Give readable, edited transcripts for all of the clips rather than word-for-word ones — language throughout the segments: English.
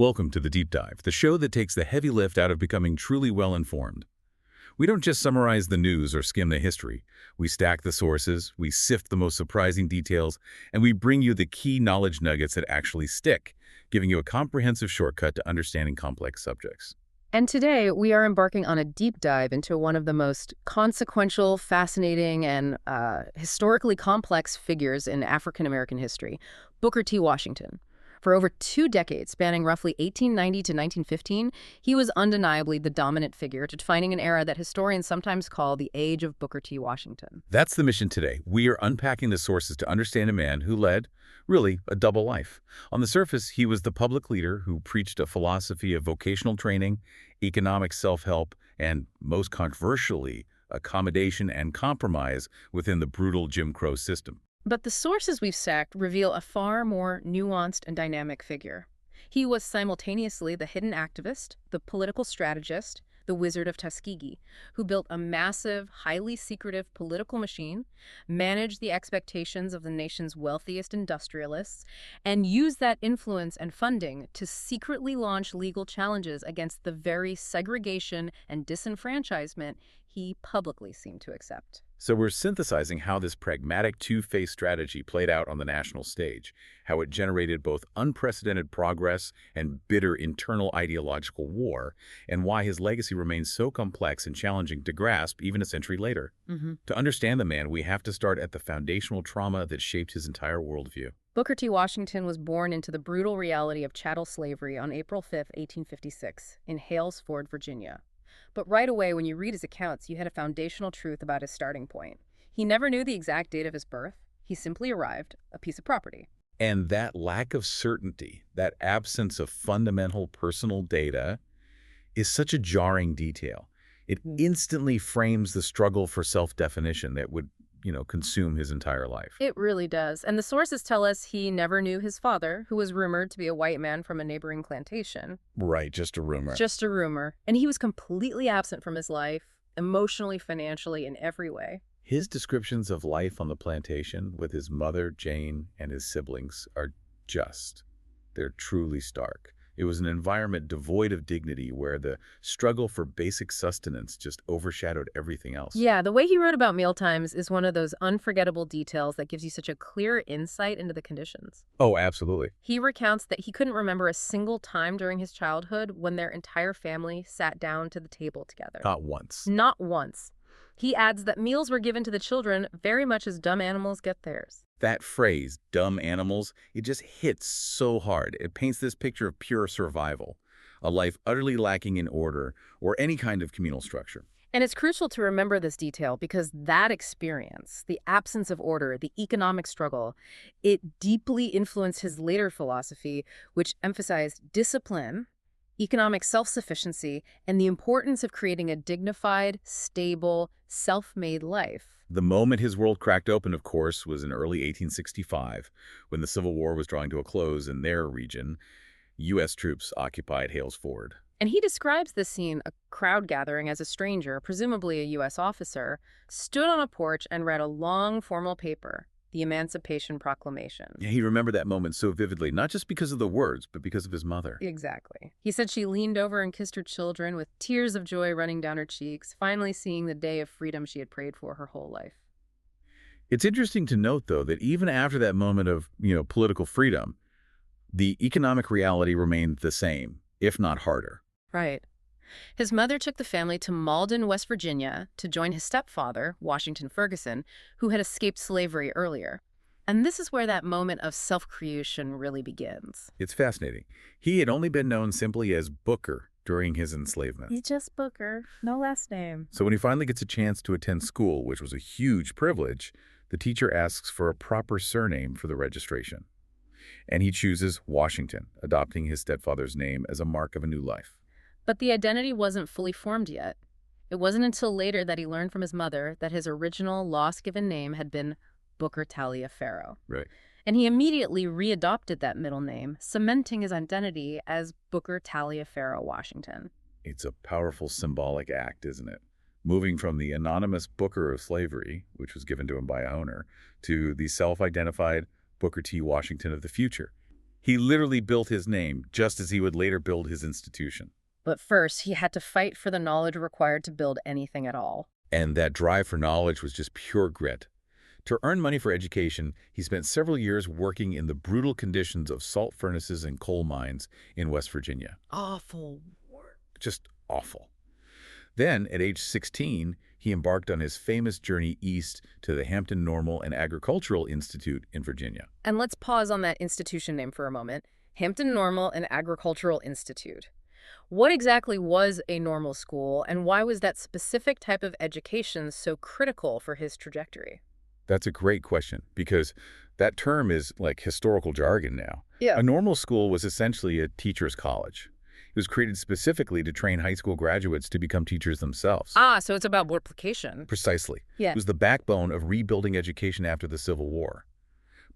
Welcome to The Deep Dive, the show that takes the heavy lift out of becoming truly well-informed. We don't just summarize the news or skim the history. We stack the sources, we sift the most surprising details, and we bring you the key knowledge nuggets that actually stick, giving you a comprehensive shortcut to understanding complex subjects. And today, we are embarking on a deep dive into one of the most consequential, fascinating, and historically complex figures in African American history, Booker T. Washington. For over 2 decades, spanning roughly 1890 to 1915, he was undeniably the dominant figure, defining an era that historians sometimes call the Age of Booker T. Washington. That's the mission today. We are unpacking the sources to understand a man who led, really, a double life. On the surface, he was the public leader who preached a philosophy of vocational training, economic self-help, and, most controversially, accommodation and compromise within the brutal Jim Crow system. But the sources we've stacked reveal a far more nuanced and dynamic figure. He was simultaneously the hidden activist, the political strategist, the Wizard of Tuskegee, who built a massive, highly secretive political machine, managed the expectations of the nation's wealthiest industrialists, and used that influence and funding to secretly launch legal challenges against the very segregation and disenfranchisement he publicly seemed to accept. So we're synthesizing how this pragmatic two-phase strategy played out on the national stage, how it generated both unprecedented progress and bitter internal ideological war, and why his legacy remains so complex and challenging to grasp even a century later. To understand the man, we have to start at the foundational trauma that shaped his entire worldview. Booker T. Washington was born into the brutal reality of chattel slavery on April 5, 1856, in Halesford, Virginia. But right away, when you read his accounts, you had a foundational truth about his starting point. He never knew the exact date of his birth. He simply arrived, a piece of property. And that lack of certainty, that absence of fundamental personal data, is such a jarring detail. It instantly frames the struggle for self-definition that would, consume his entire life. It really does. And the sources tell us he never knew his father, who was rumored to be a white man from a neighboring plantation. Right, just a rumor. Just a rumor. And he was completely absent from his life, emotionally, financially, in every way. His descriptions of life on the plantation with his mother, Jane, and his siblings they're truly stark. It was an environment devoid of dignity where the struggle for basic sustenance just overshadowed everything else. Yeah, the way he wrote about mealtimes is one of those unforgettable details that gives you such a clear insight into the conditions. Oh, absolutely. He recounts that he couldn't remember a single time during his childhood when their entire family sat down to the table together. Not once. Not once. He adds that meals were given to the children very much as dumb animals get theirs. That phrase, dumb animals, it just hits so hard. It paints this picture of pure survival, a life utterly lacking in order or any kind of communal structure. And it's crucial to remember this detail because that experience, the absence of order, the economic struggle, it deeply influenced his later philosophy, which emphasized discipline, economic self-sufficiency, and the importance of creating a dignified, stable, self-made life. The moment his world cracked open, of course, was in early 1865, when the Civil War was drawing to a close in their region. U.S. troops occupied Halesford. And he describes this scene, a crowd gathering, as a stranger, presumably a U.S. officer, stood on a porch and read a long formal paper, the Emancipation Proclamation. Yeah, he remembered that moment so vividly, not just because of the words, but because of his mother. Exactly. He said she leaned over and kissed her children with tears of joy running down her cheeks, finally seeing the day of freedom she had prayed for her whole life. It's interesting to note, though, that even after that moment of, political freedom, the economic reality remained the same, if not harder. Right. His mother took the family to Malden, West Virginia, to join his stepfather, Washington Ferguson, who had escaped slavery earlier. And this is where that moment of self-creation really begins. It's fascinating. He had only been known simply as Booker during his enslavement. He's just Booker, no last name. So when he finally gets a chance to attend school, which was a huge privilege, the teacher asks for a proper surname for the registration. And he chooses Washington, adopting his stepfather's name as a mark of a new life. But the identity wasn't fully formed yet. It wasn't until later that he learned from his mother that his original lost-given name had been Booker Taliaferro. Right. And he immediately readopted that middle name, cementing his identity as Booker Taliaferro Washington. It's a powerful symbolic act, isn't it? Moving from the anonymous Booker of slavery, which was given to him by a owner, to the self-identified Booker T. Washington of the future. He literally built his name, just as he would later build his institution. But first, he had to fight for the knowledge required to build anything at all. And that drive for knowledge was just pure grit. To earn money for education, he spent several years working in the brutal conditions of salt furnaces and coal mines in West Virginia. Awful work. Just awful. Then, at age 16, he embarked on his famous journey east to the Hampton Normal and Agricultural Institute in Virginia. And let's pause on that institution name for a moment. Hampton Normal and Agricultural Institute. What exactly was a normal school, and why was that specific type of education so critical for his trajectory? That's a great question, because that term is like historical jargon now. Yeah. A normal school was essentially a teacher's college. It was created specifically to train high school graduates to become teachers themselves. So it's about multiplication. Precisely. Yeah. It was the backbone of rebuilding education after the Civil War.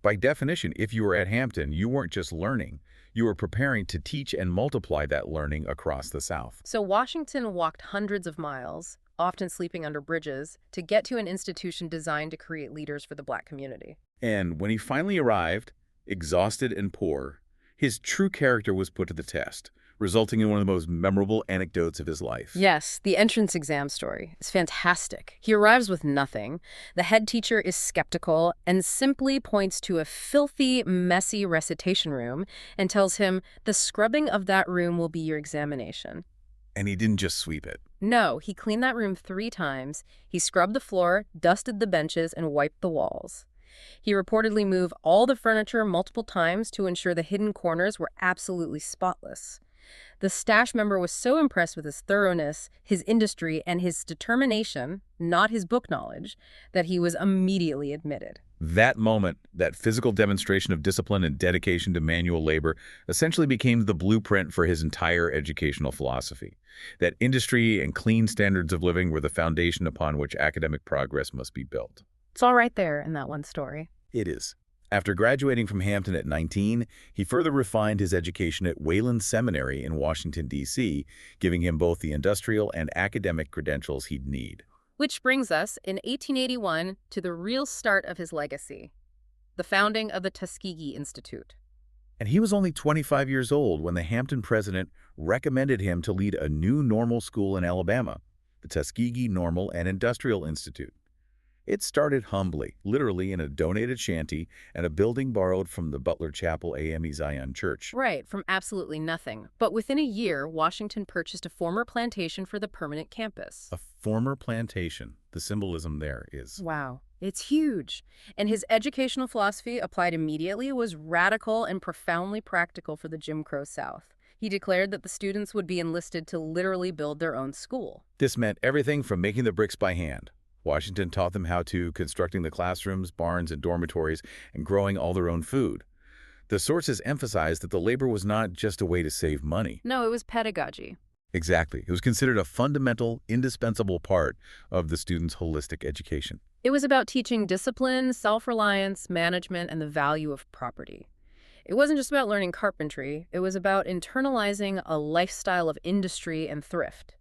By definition, if you were at Hampton, you weren't just learning. You were preparing to teach and multiply that learning across the South. So Washington walked hundreds of miles, often sleeping under bridges, to get to an institution designed to create leaders for the Black community. And when he finally arrived, exhausted and poor, his true character was put to the test, resulting in one of the most memorable anecdotes of his life. Yes, the entrance exam story is fantastic. He arrives with nothing. The head teacher is skeptical and simply points to a filthy, messy recitation room and tells him, "The scrubbing of that room will be your examination." And he didn't just sweep it. No, he cleaned that room 3 times. He scrubbed the floor, dusted the benches, and wiped the walls. He reportedly moved all the furniture multiple times to ensure the hidden corners were absolutely spotless. The stash member was so impressed with his thoroughness, his industry, and his determination, not his book knowledge, that he was immediately admitted. That moment, that physical demonstration of discipline and dedication to manual labor, essentially became the blueprint for his entire educational philosophy. That industry and clean standards of living were the foundation upon which academic progress must be built. It's all right there in that one story. It is. After graduating from Hampton at 19, he further refined his education at Wayland Seminary in Washington, D.C., giving him both the industrial and academic credentials he'd need. Which brings us, in 1881, to the real start of his legacy, the founding of the Tuskegee Institute. And he was only 25 years old when the Hampton president recommended him to lead a new normal school in Alabama, the Tuskegee Normal and Industrial Institute. It started humbly, literally in a donated shanty and a building borrowed from the Butler Chapel AME Zion Church. Right, from absolutely nothing. But within a year, Washington purchased a former plantation for the permanent campus. A former plantation. The symbolism there is... Wow, it's huge. And his educational philosophy, applied immediately, was radical and profoundly practical for the Jim Crow South. He declared that the students would be enlisted to literally build their own school. This meant everything from making the bricks by hand. Washington taught them how to, constructing the classrooms, barns, and dormitories, and growing all their own food. The sources emphasized that the labor was not just a way to save money. No, it was pedagogy. Exactly. It was considered a fundamental, indispensable part of the student's holistic education. It was about teaching discipline, self-reliance, management, and the value of property. It wasn't just about learning carpentry. It was about internalizing a lifestyle of industry and thrift.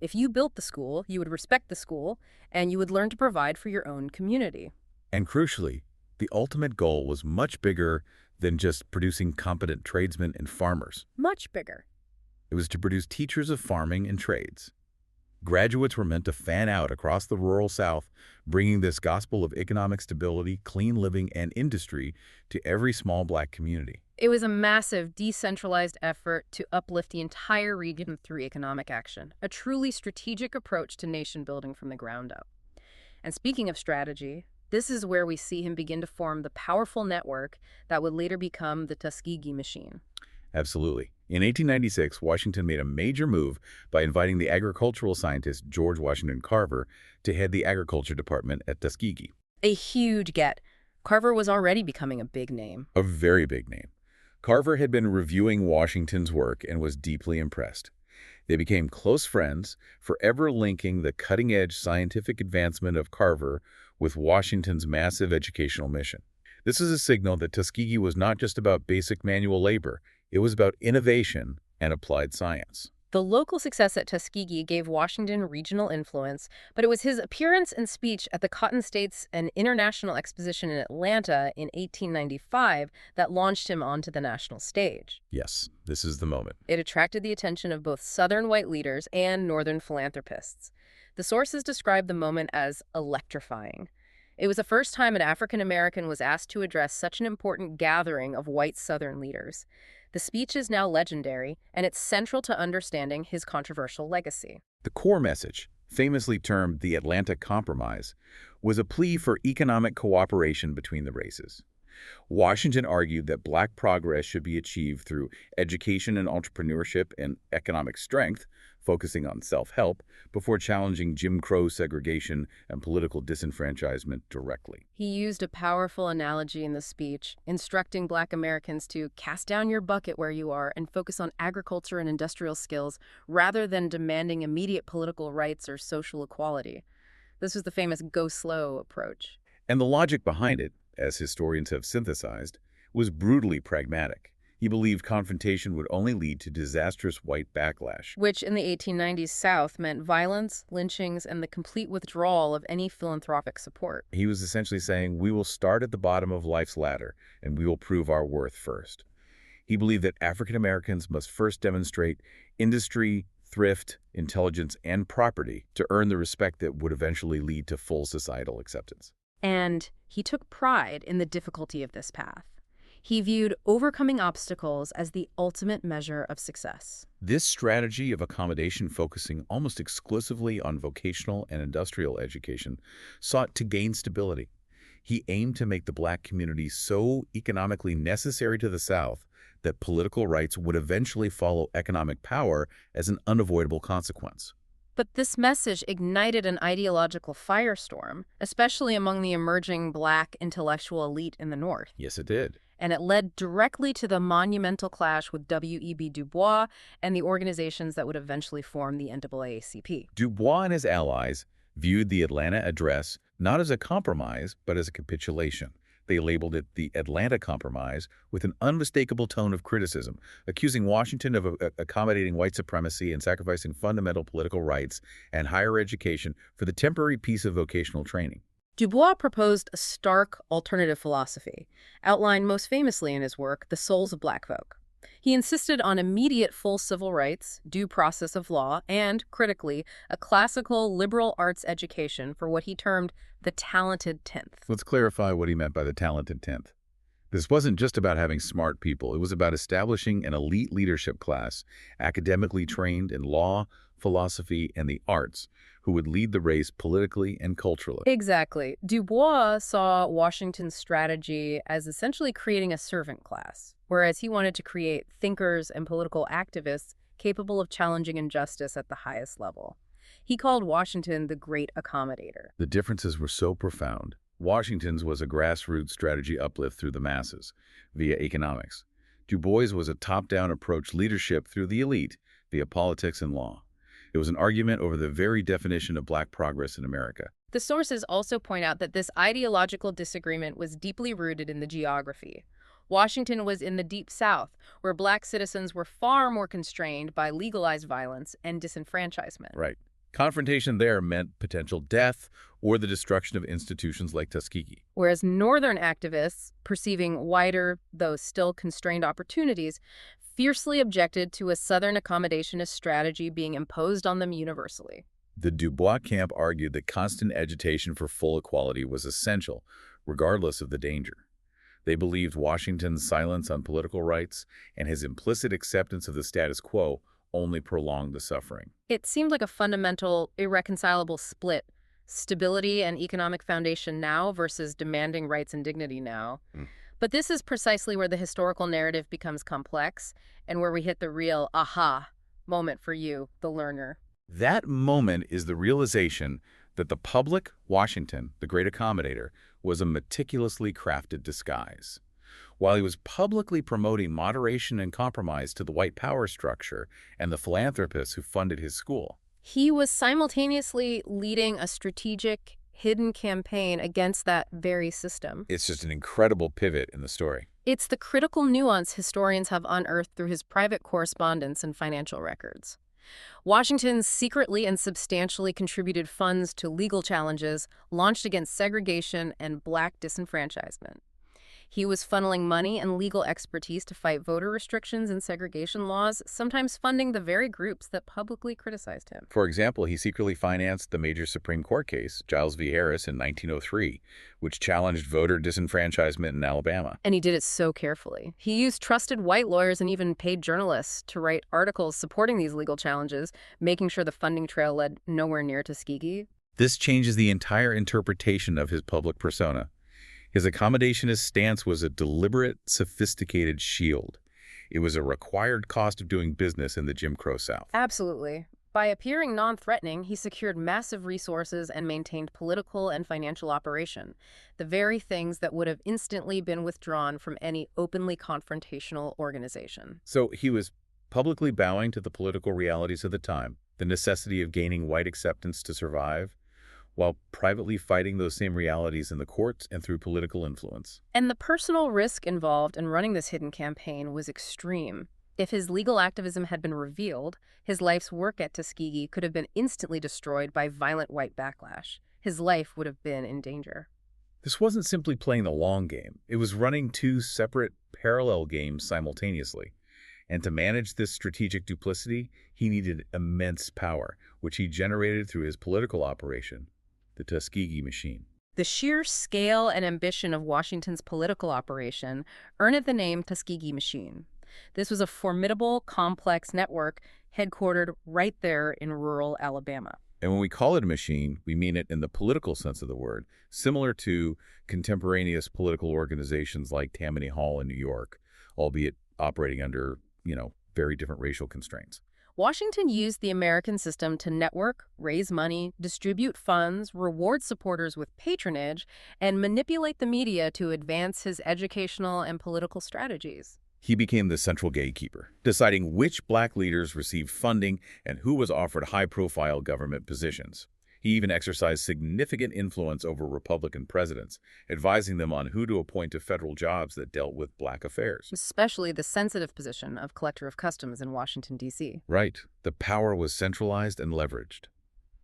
If you built the school, you would respect the school, and you would learn to provide for your own community. And crucially, the ultimate goal was much bigger than just producing competent tradesmen and farmers. Much bigger. It was to produce teachers of farming and trades. Graduates were meant to fan out across the rural South, bringing this gospel of economic stability, clean living, and industry to every small Black community. It was a massive, decentralized effort to uplift the entire region through economic action, a truly strategic approach to nation building from the ground up. And speaking of strategy, this is where we see him begin to form the powerful network that would later become the Tuskegee machine. Absolutely. In 1896, Washington made a major move by inviting the agricultural scientist George Washington Carver to head the agriculture department at Tuskegee. A huge get. Carver was already becoming a big name. A very big name. Carver had been reviewing Washington's work and was deeply impressed. They became close friends, forever linking the cutting-edge scientific advancement of Carver with Washington's massive educational mission. This is a signal that Tuskegee was not just about basic manual labor. It was about innovation and applied science. The local success at Tuskegee gave Washington regional influence, but it was his appearance and speech at the Cotton States and International Exposition in Atlanta in 1895 that launched him onto the national stage. Yes, this is the moment. It attracted the attention of both Southern white leaders and Northern philanthropists. The sources describe the moment as electrifying. It was the first time an African American was asked to address such an important gathering of white Southern leaders. The speech is now legendary, and it's central to understanding his controversial legacy. The core message, famously termed the Atlanta Compromise, was a plea for economic cooperation between the races. Washington argued that Black progress should be achieved through education and entrepreneurship and economic strength, focusing on self-help, before challenging Jim Crow segregation and political disenfranchisement directly. He used a powerful analogy in the speech, instructing Black Americans to cast down your bucket where you are and focus on agriculture and industrial skills rather than demanding immediate political rights or social equality. This was the famous go slow approach. And the logic behind it, as historians have synthesized, was brutally pragmatic. He believed confrontation would only lead to disastrous white backlash, Which in the 1890s South meant violence, lynchings, and the complete withdrawal of any philanthropic support. He was essentially saying, we will start at the bottom of life's ladder, and we will prove our worth first. He believed that African Americans must first demonstrate industry, thrift, intelligence, and property to earn the respect that would eventually lead to full societal acceptance. And he took pride in the difficulty of this path. He viewed overcoming obstacles as the ultimate measure of success. This strategy of accommodation, focusing almost exclusively on vocational and industrial education, sought to gain stability. He aimed to make the Black community so economically necessary to the South that political rights would eventually follow economic power as an unavoidable consequence. But this message ignited an ideological firestorm, especially among the emerging Black intellectual elite in the North. Yes, it did. And it led directly to the monumental clash with W.E.B. Du Bois and the organizations that would eventually form the NAACP. Du Bois and his allies viewed the Atlanta Address not as a compromise, but as a capitulation. They labeled it the Atlanta Compromise with an unmistakable tone of criticism, accusing Washington of accommodating white supremacy and sacrificing fundamental political rights and higher education for the temporary peace of vocational training. Du Bois proposed a stark alternative philosophy, outlined most famously in his work, The Souls of Black Folk. He insisted on immediate full civil rights, due process of law, and, critically, a classical liberal arts education for what he termed the talented 10th. Let's clarify what he meant by the talented 10th. This wasn't just about having smart people. It was about establishing an elite leadership class, academically trained in law, philosophy, and the arts, who would lead the race politically and culturally. Exactly. Du Bois saw Washington's strategy as essentially creating a servant class, whereas he wanted to create thinkers and political activists capable of challenging injustice at the highest level. He called Washington the great accommodator. The differences were so profound. Washington's was a grassroots strategy uplift through the masses, via economics. Du Bois was a top-down approach leadership through the elite, via politics and law. It was an argument over the very definition of Black progress in America. The sources also point out that this ideological disagreement was deeply rooted in the geography. Washington was in the Deep South, where Black citizens were far more constrained by legalized violence and disenfranchisement. Right. Confrontation there meant potential death or the destruction of institutions like Tuskegee. Whereas Northern activists, perceiving wider, though still constrained opportunities, fiercely objected to a Southern accommodationist strategy being imposed on them universally. The Du Bois camp argued that constant agitation for full equality was essential, regardless of the danger. They believed Washington's silence on political rights and his implicit acceptance of the status quo only prolonged the suffering. It seemed like a fundamental, irreconcilable split. Stability and economic foundation now versus demanding rights and dignity now. But this is precisely where the historical narrative becomes complex and where we hit the real aha moment for you, the learner. That moment is the realization that the public Washington, the great accommodator, was a meticulously crafted disguise. While he was publicly promoting moderation and compromise to the white power structure and the philanthropists who funded his school, he was simultaneously leading a strategic, hidden campaign against that very system. It's just an incredible pivot in the story. It's the critical nuance historians have unearthed through his private correspondence and financial records. Washington secretly and substantially contributed funds to legal challenges launched against segregation and black disenfranchisement. He was funneling money and legal expertise to fight voter restrictions and segregation laws, sometimes funding the very groups that publicly criticized him. For example, he secretly financed the major Supreme Court case, Giles v. Harris, in 1903, which challenged voter disenfranchisement in Alabama. And he did it so carefully. He used trusted white lawyers and even paid journalists to write articles supporting these legal challenges, making sure the funding trail led nowhere near Tuskegee. This changes the entire interpretation of his public persona. His accommodationist stance was a deliberate, sophisticated shield. It was a required cost of doing business in the Jim Crow South. Absolutely. By appearing non-threatening, he secured massive resources and maintained political and financial operation, the very things that would have instantly been withdrawn from any openly confrontational organization. So he was publicly bowing to the political realities of the time, the necessity of gaining white acceptance to survive, while privately fighting those same realities in the courts and through political influence. And the personal risk involved in running this hidden campaign was extreme. If his legal activism had been revealed, his life's work at Tuskegee could have been instantly destroyed by violent white backlash. His life would have been in danger. This wasn't simply playing the long game. It was running two separate, parallel games simultaneously. And to manage this strategic duplicity, he needed immense power, which he generated through his political operation, the Tuskegee machine. The sheer scale and ambition of Washington's political operation earned it the name Tuskegee Machine. This was a formidable, complex network headquartered right there in rural Alabama. And when we call it a machine, we mean it in the political sense of the word, similar to contemporaneous political organizations like Tammany Hall in New York, albeit operating under, very different racial constraints. Washington used the American system to network, raise money, distribute funds, reward supporters with patronage, and manipulate the media to advance his educational and political strategies. He became the central gatekeeper, deciding which black leaders received funding and who was offered high-profile government positions. He even exercised significant influence over Republican presidents, advising them on who to appoint to federal jobs that dealt with black affairs. Especially the sensitive position of collector of customs in Washington, D.C. Right. The power was centralized and leveraged.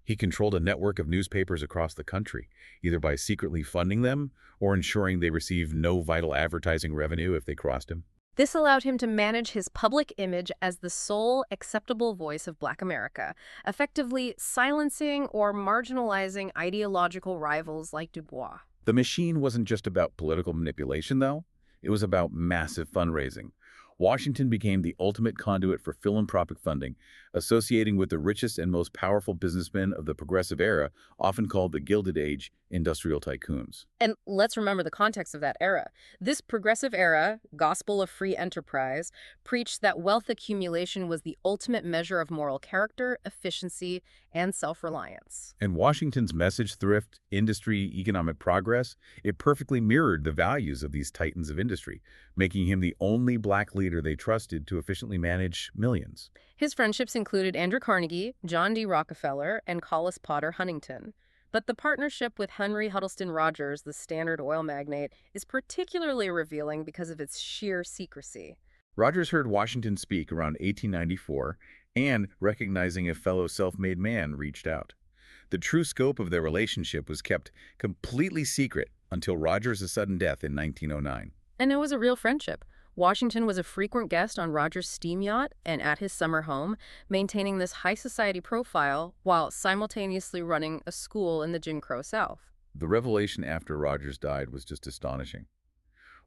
He controlled a network of newspapers across the country, either by secretly funding them or ensuring they received no vital advertising revenue if they crossed him. This allowed him to manage his public image as the sole acceptable voice of Black America, effectively silencing or marginalizing ideological rivals like Du Bois. The machine wasn't just about political manipulation, though. It was about massive fundraising. Washington became the ultimate conduit for philanthropic funding, associating with the richest and most powerful businessmen of the Progressive Era, often called the Gilded Age industrial tycoons. And let's remember the context of that era. This Progressive Era, gospel of free enterprise, preached that wealth accumulation was the ultimate measure of moral character, efficiency, and self-reliance. And Washington's message, thrift, industry, economic progress, it perfectly mirrored the values of these titans of industry, making him the only black leader they trusted to efficiently manage millions. His friendships included Andrew Carnegie, John D. Rockefeller, and Collis Potter Huntington. But the partnership with Henry Huddleston Rogers, the Standard Oil magnate, is particularly revealing because of its sheer secrecy. Rogers heard Washington speak around 1894 and, recognizing a fellow self-made man, reached out. The true scope of their relationship was kept completely secret until Rogers' sudden death in 1909. And it was a real friendship. Washington was a frequent guest on Rogers' steam yacht and at his summer home, maintaining this high society profile while simultaneously running a school in the Jim Crow South. The revelation after Rogers died was just astonishing.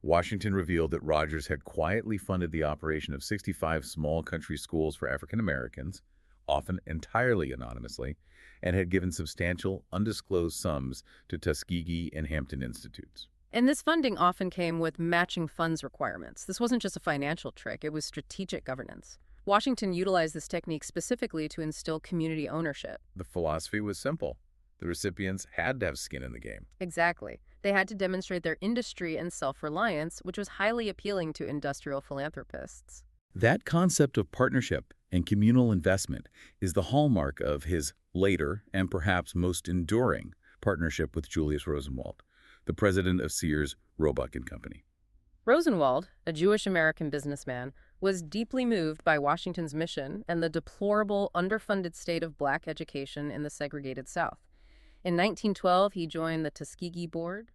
Washington revealed that Rogers had quietly funded the operation of 65 small country schools for African Americans, often entirely anonymously, and had given substantial, undisclosed sums to Tuskegee and Hampton Institutes. And this funding often came with matching funds requirements. This wasn't just a financial trick, it was strategic governance. Washington utilized this technique specifically to instill community ownership. The philosophy was simple. The recipients had to have skin in the game. Exactly. They had to demonstrate their industry and self-reliance, which was highly appealing to industrial philanthropists. That concept of partnership and communal investment is the hallmark of his later and perhaps most enduring partnership with Julius Rosenwald, the president of Sears, Roebuck and Company. Rosenwald, a Jewish-American businessman, was deeply moved by Washington's mission and the deplorable, underfunded state of black education in the segregated South. In 1912, he joined the Tuskegee Board.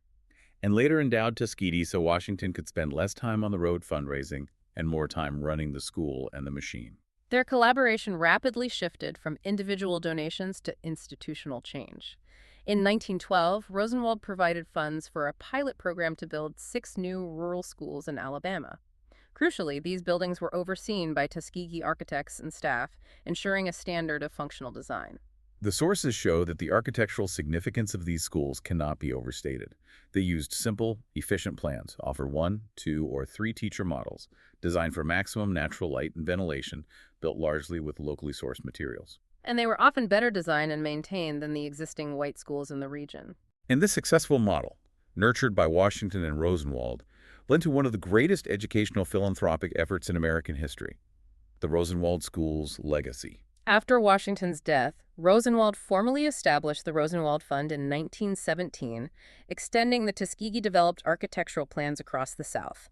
And later endowed Tuskegee so Washington could spend less time on the road fundraising and more time running the school and the machine. Their collaboration rapidly shifted from individual donations to institutional change. In 1912, Rosenwald provided funds for a pilot program to build 6 new rural schools in Alabama. Crucially, these buildings were overseen by Tuskegee architects and staff, ensuring a standard of functional design. The sources show that the architectural significance of these schools cannot be overstated. They used simple, efficient plans, offered 1, 2, or 3 teacher models, designed for maximum natural light and ventilation, built largely with locally sourced materials. And they were often better designed and maintained than the existing white schools in the region. And this successful model, nurtured by Washington and Rosenwald, led to one of the greatest educational philanthropic efforts in American history, the Rosenwald School's legacy. After Washington's death, Rosenwald formally established the Rosenwald Fund in 1917, extending the Tuskegee-developed architectural plans across the South.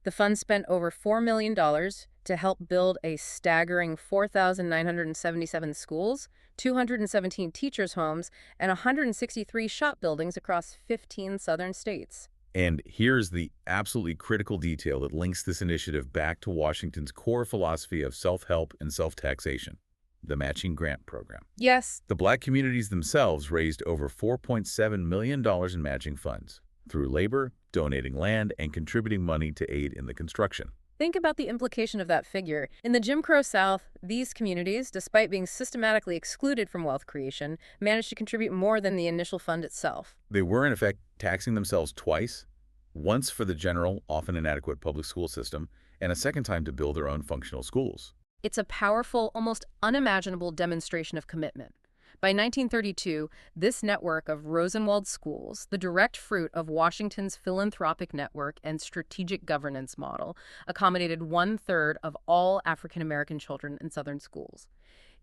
The fund spent over $4 million to help build a staggering 4,977 schools, 217 teachers' homes, and 163 shop buildings across 15 southern states. And here's the absolutely critical detail that links this initiative back to Washington's core philosophy of self-help and self-taxation: the matching grant program. Yes. The black communities themselves raised over $4.7 million in matching funds through labor, donating land, and contributing money to aid in the construction. Think about the implication of that figure. In the Jim Crow South, these communities, despite being systematically excluded from wealth creation, managed to contribute more than the initial fund itself. They were, in effect, taxing themselves twice, once for the general, often inadequate public school system, and a second time to build their own functional schools. It's a powerful, almost unimaginable demonstration of commitment. By 1932, this network of Rosenwald schools, the direct fruit of Washington's philanthropic network and strategic governance model, accommodated 1/3 of all African-American children in Southern schools.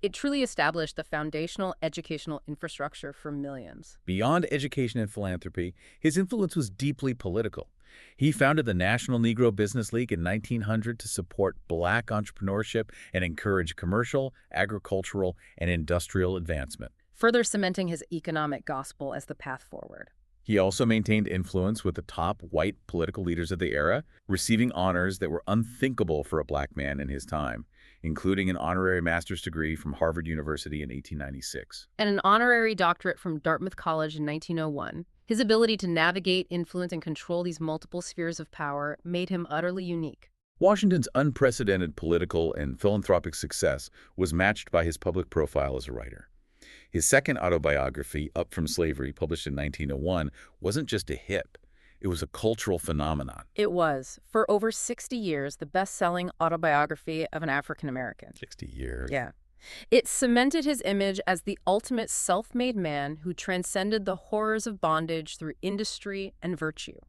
It truly established the foundational educational infrastructure for millions. Beyond education and philanthropy, his influence was deeply political. He founded the National Negro Business League in 1900 to support black entrepreneurship and encourage commercial, agricultural, and industrial advancement. Further cementing his economic gospel as the path forward. He also maintained influence with the top white political leaders of the era, receiving honors that were unthinkable for a black man in his time, including an honorary master's degree from Harvard University in 1896. And an honorary doctorate from Dartmouth College in 1901. His ability to navigate, influence, and control these multiple spheres of power made him utterly unique. Washington's unprecedented political and philanthropic success was matched by his public profile as a writer. His second autobiography, Up from Slavery, published in 1901, wasn't just a hit. It was a cultural phenomenon. It was, for over 60 years, the best-selling autobiography of an African American. 60 years. Yeah. It cemented his image as the ultimate self-made man who transcended the horrors of bondage through industry and virtue.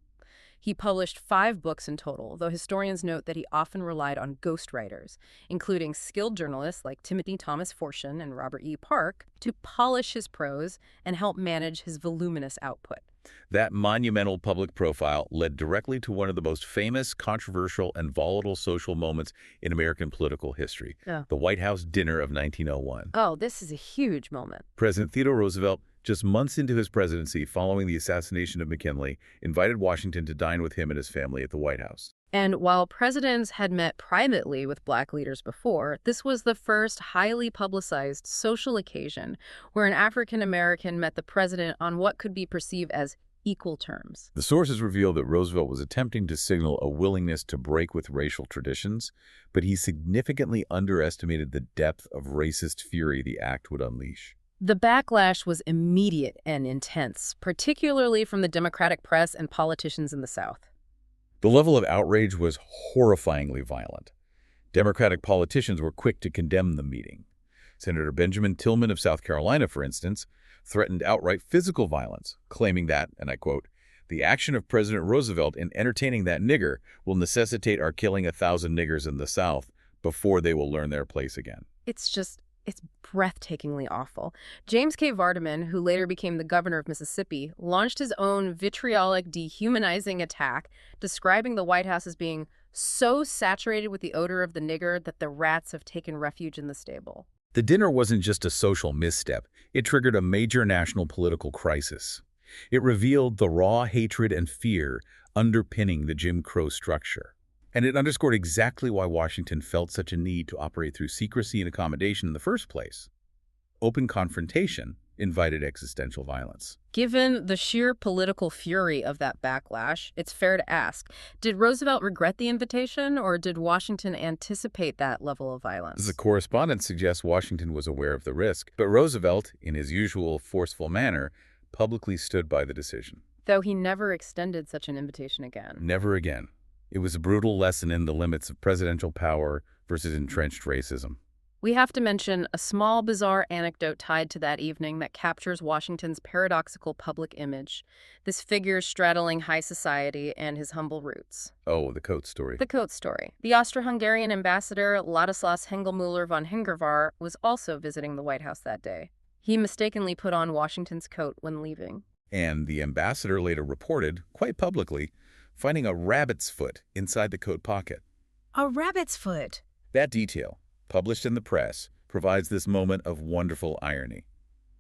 He published 5 books in total, though historians note that he often relied on ghostwriters, including skilled journalists like Timothy Thomas Fortune and Robert E. Park, to polish his prose and help manage his voluminous output. That monumental public profile led directly to one of the most famous, controversial, and volatile social moments in American political history, the White House dinner of 1901. Oh, this is a huge moment. President Theodore Roosevelt, just months into his presidency following the assassination of McKinley, invited Washington to dine with him and his family at the White House. And while presidents had met privately with black leaders before, this was the first highly publicized social occasion where an African American met the president on what could be perceived as equal terms. The sources reveal that Roosevelt was attempting to signal a willingness to break with racial traditions, but he significantly underestimated the depth of racist fury the act would unleash. The backlash was immediate and intense, particularly from the Democratic press and politicians in the South. The level of outrage was horrifyingly violent. Democratic politicians were quick to condemn the meeting. Senator Benjamin Tillman of South Carolina, for instance, threatened outright physical violence, claiming that, and I quote, "The action of President Roosevelt in entertaining that nigger will necessitate our killing 1,000 niggers in the South before they will learn their place again." It's breathtakingly awful. James K. Vardaman, who later became the governor of Mississippi, launched his own vitriolic, dehumanizing attack, describing the White House as being so saturated with the odor of the nigger that the rats have taken refuge in the stable. The dinner wasn't just a social misstep, it triggered a major national political crisis. It revealed the raw hatred and fear underpinning the Jim Crow structure. And it underscored exactly why Washington felt such a need to operate through secrecy and accommodation in the first place. Open confrontation invited existential violence. Given the sheer political fury of that backlash, it's fair to ask, did Roosevelt regret the invitation, or did Washington anticipate that level of violence? The correspondence suggests Washington was aware of the risk, but Roosevelt, in his usual forceful manner, publicly stood by the decision. Though he never extended such an invitation again. Never again. It was a brutal lesson in the limits of presidential power versus entrenched racism. We have to mention a small, bizarre anecdote tied to that evening that captures Washington's paradoxical public image, this figure straddling high society and his humble roots. Oh, the coat story. The coat story. The Austro-Hungarian ambassador Ladislas Hengelmüller von Hingervar was also visiting the White House that day. He mistakenly put on Washington's coat when leaving. And the ambassador later reported, quite publicly, finding a rabbit's foot inside the coat pocket. A rabbit's foot? That detail, published in the press, provides this moment of wonderful irony.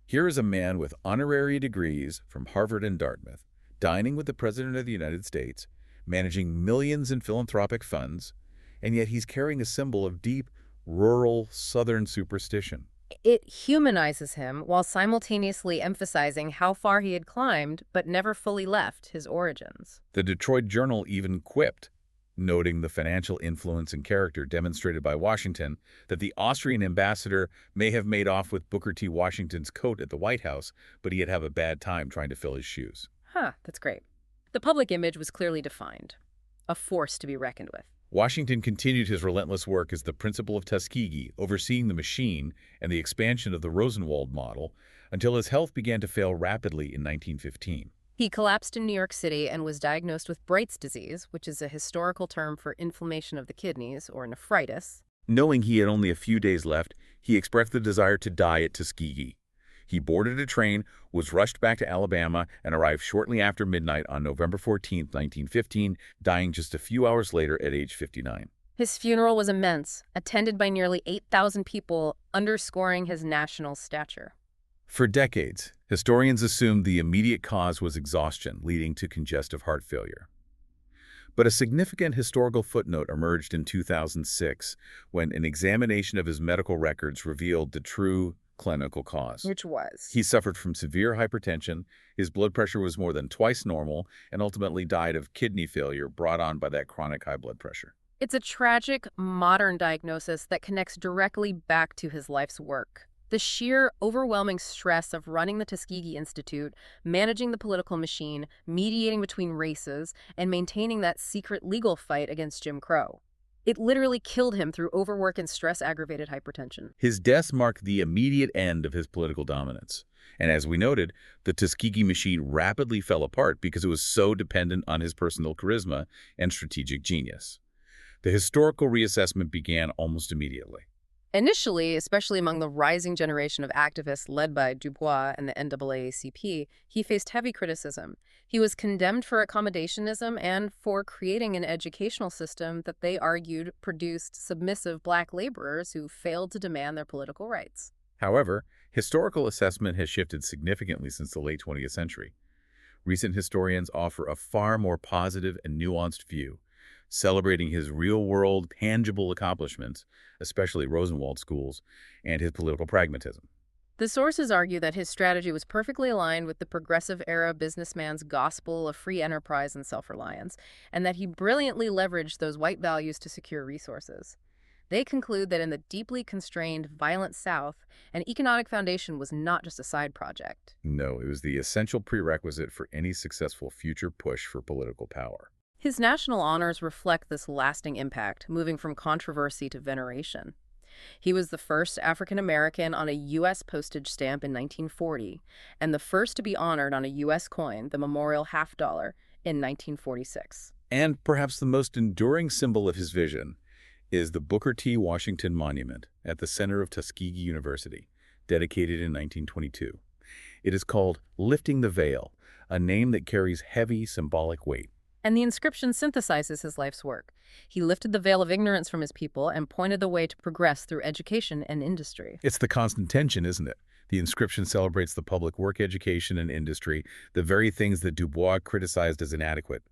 Here is a man with honorary degrees from Harvard and Dartmouth, dining with the President of the United States, managing millions in philanthropic funds, and yet he's carrying a symbol of deep, rural, Southern superstition. It humanizes him while simultaneously emphasizing how far he had climbed but never fully left his origins. The Detroit Journal even quipped, noting the financial influence and character demonstrated by Washington, that the Austrian ambassador may have made off with Booker T. Washington's coat at the White House, but he'd have a bad time trying to fill his shoes. That's great. The public image was clearly defined, a force to be reckoned with. Washington continued his relentless work as the principal of Tuskegee, overseeing the machine and the expansion of the Rosenwald model, until his health began to fail rapidly in 1915. He collapsed in New York City and was diagnosed with Bright's disease, which is a historical term for inflammation of the kidneys, or nephritis. Knowing he had only a few days left, he expressed the desire to die at Tuskegee. He boarded a train, was rushed back to Alabama, and arrived shortly after midnight on November 14, 1915, dying just a few hours later at age 59. His funeral was immense, attended by nearly 8,000 people, underscoring his national stature. For decades, historians assumed the immediate cause was exhaustion, leading to congestive heart failure. But a significant historical footnote emerged in 2006 when an examination of his medical records revealed the true clinical cause. Which was? He suffered from severe hypertension, his blood pressure was more than twice normal, and ultimately died of kidney failure brought on by that chronic high blood pressure. It's a tragic, modern diagnosis that connects directly back to his life's work. The sheer, overwhelming stress of running the Tuskegee Institute, managing the political machine, mediating between races, and maintaining that secret legal fight against Jim Crow. It literally killed him through overwork and stress-aggravated hypertension. His death marked the immediate end of his political dominance. And as we noted, the Tuskegee machine rapidly fell apart because it was so dependent on his personal charisma and strategic genius. The historical reassessment began almost immediately. Initially, especially among the rising generation of activists led by Bois and the NAACP, he faced heavy criticism. He was condemned for accommodationism and for creating an educational system that they argued produced submissive black laborers who failed to demand their political rights. However, historical assessment has shifted significantly since the late 20th century. Recent historians offer a far more positive and nuanced view, celebrating his real-world, tangible accomplishments, especially Rosenwald schools, and his political pragmatism. The sources argue that his strategy was perfectly aligned with the progressive-era businessman's gospel of free enterprise and self-reliance, and that he brilliantly leveraged those white values to secure resources. They conclude that in the deeply constrained, violent South, an economic foundation was not just a side project. No, it was the essential prerequisite for any successful future push for political power. His national honors reflect this lasting impact, moving from controversy to veneration. He was the first African American on a U.S. postage stamp in 1940, and the first to be honored on a U.S. coin, the Memorial $50, in 1946. And perhaps the most enduring symbol of his vision is the Booker T. Washington Monument at the center of Tuskegee University, dedicated in 1922. It is called Lifting the Veil, a name that carries heavy symbolic weight. And the inscription synthesizes his life's work. He lifted the veil of ignorance from his people and pointed the way to progress through education and industry. It's the constant tension, isn't it? The inscription celebrates the public work, education, and industry, the very things that Dubois criticized as inadequate.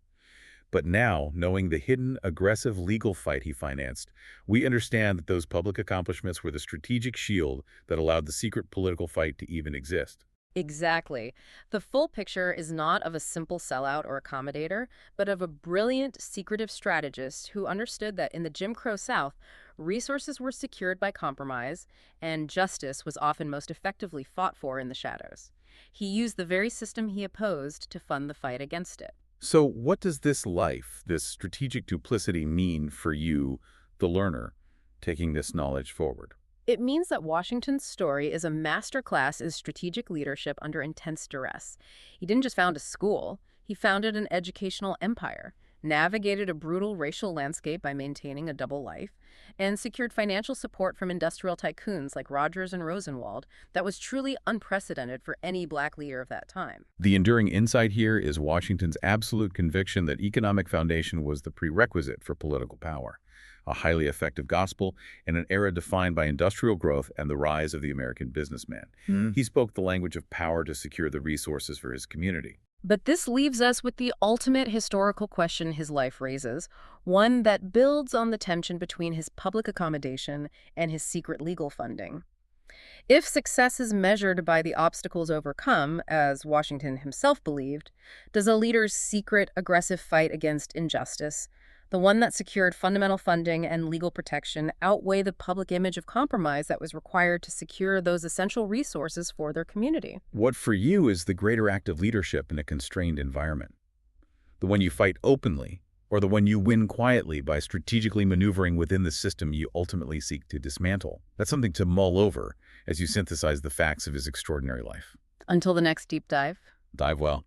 But now, knowing the hidden, aggressive legal fight he financed, we understand that those public accomplishments were the strategic shield that allowed the secret political fight to even exist. Exactly. The full picture is not of a simple sellout or accommodator, but of a brilliant, secretive strategist who understood that in the Jim Crow South, resources were secured by compromise, and justice was often most effectively fought for in the shadows. He used the very system he opposed to fund the fight against it. So what does this life, this strategic duplicity mean for you, the learner, taking this knowledge forward? It means that Washington's story is a masterclass in strategic leadership under intense duress. He didn't just found a school, he founded an educational empire, navigated a brutal racial landscape by maintaining a double life, and secured financial support from industrial tycoons like Rogers and Rosenwald that was truly unprecedented for any black leader of that time. The enduring insight here is Washington's absolute conviction that economic foundation was the prerequisite for political power, a highly effective gospel in an era defined by industrial growth and the rise of the American businessman. He spoke the language of power to secure the resources for his community. But this leaves us with the ultimate historical question his life raises, one that builds on the tension between his public accommodation and his secret legal funding. If success is measured by the obstacles overcome, as Washington himself believed, does a leader's secret, aggressive fight against injustice, the one that secured fundamental funding and legal protection, outweigh the public image of compromise that was required to secure those essential resources for their community? What for you is the greater act of leadership in a constrained environment? The one you fight openly, or the one you win quietly by strategically maneuvering within the system you ultimately seek to dismantle? That's something to mull over as you synthesize the facts of his extraordinary life. Until the next deep dive. Dive well.